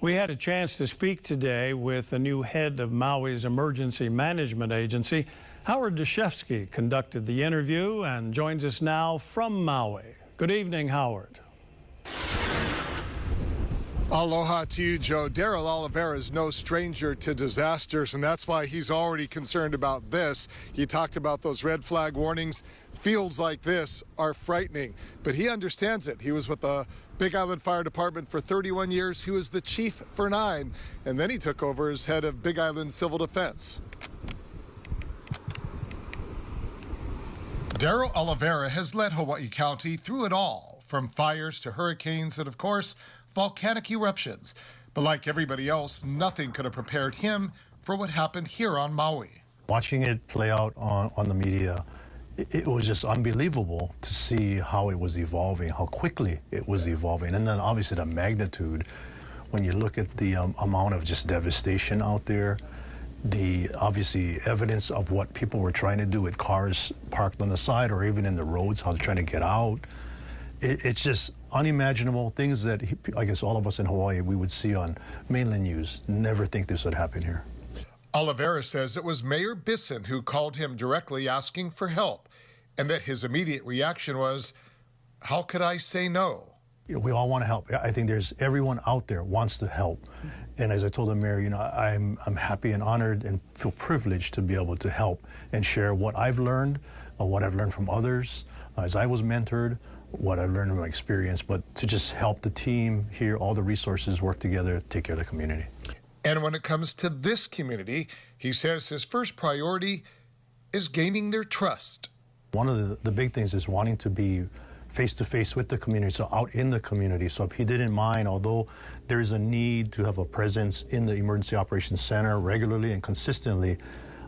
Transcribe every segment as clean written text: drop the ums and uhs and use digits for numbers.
We had a chance to speak today with the new head of Maui's Emergency Management Agency. Howard Dashefsky conducted the interview and joins us now from Maui. Good evening, Howard. Aloha to you, Joe. Darryl Oliveira is no stranger to disasters, and that's why he's already concerned about this. He talked about those red flag warnings. Fields like this are frightening, but he understands it. He was with the Big Island Fire Department for 31 years. He was the chief for 9, and then he took over as head of Big Island Civil Defense. Darryl Oliveira has led Hawaii County through it all, from fires to hurricanes and, of course, volcanic eruptions. But like everybody else, nothing could have prepared him for what happened here on Maui. Watching it play out on the media, it was just unbelievable to see how it was evolving, how quickly it was evolving. And then obviously the magnitude, when you look at the amount of just devastation out there, the obviously evidence of what people were trying to do with cars parked on the side or even in the roads, how they're trying to get out. It's just unimaginable things that I guess all of us in Hawaii, we would see on mainland news. Never think this would happen here. Oliveira says it was Mayor Bisson who called him directly asking for help, and that his immediate reaction was, how could I say no? We all want to help. I think everyone out there wants to help. And as I told the mayor, I'm happy and honored and feel privileged to be able to help and share what I've learned, what I've learned from others, as I was mentored, what I've learned from my experience, but to just help the team here, all the resources work together, take care of the community. And when it comes to this community, he says his first priority is gaining their trust. One of the big things is wanting to be face-to-face with the community, so out in the community. So if he didn't mind, although there is a need to have a presence in the Emergency Operations Center regularly and consistently,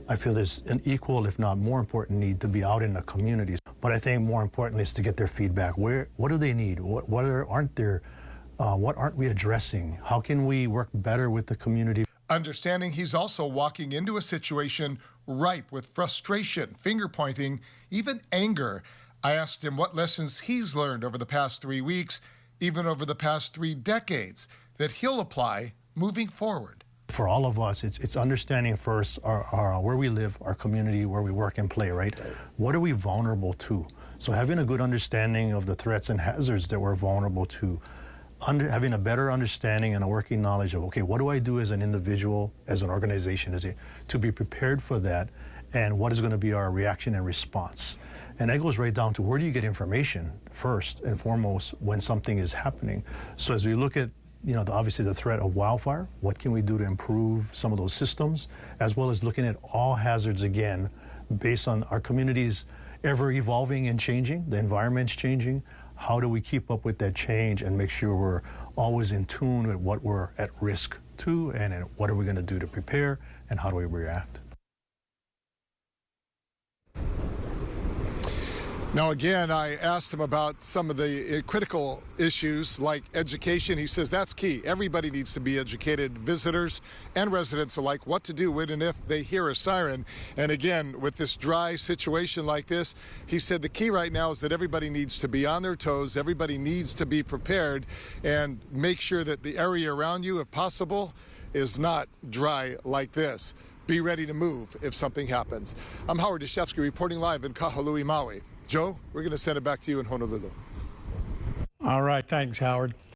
I feel there's an equal, if not more important need to be out in the communities. But I think more importantly is to get their feedback. What do they need? What aren't we addressing? How can we work better with the community? Understanding he's also walking into a situation ripe with frustration, finger-pointing, even anger. I asked him what lessons he's learned over the past 3 weeks, even over the past 3 decades, that he'll apply moving forward. For all of us, it's understanding first where we live, our community, where we work and play, right? What are we vulnerable to? So having a good understanding of the threats and hazards that we're vulnerable to, having a better understanding and a working knowledge of, okay, what do I do as an individual, as an organization, to be prepared for that, and what is going to be our reaction and response? And that goes right down to where do you get information first and foremost when something is happening. So as we look at obviously the threat of wildfire, what can we do to improve some of those systems, as well as looking at all hazards again, based on our communities ever evolving and changing, the environment's changing. How do we keep up with that change and make sure we're always in tune with what we're at risk to, and what are we going to do to prepare, and how do we react? Now, again, I asked him about some of the critical issues like education. He says that's key. Everybody needs to be educated, visitors and residents alike, what to do when and if they hear a siren. And again, with this dry situation like this, he said the key right now is that everybody needs to be on their toes. Everybody needs to be prepared and make sure that the area around you, if possible, is not dry like this. Be ready to move if something happens. I'm Howard Dashefsky reporting live in Kahului, Maui. Joe, we're going to send it back to you in Honolulu. All right, thanks, Howard.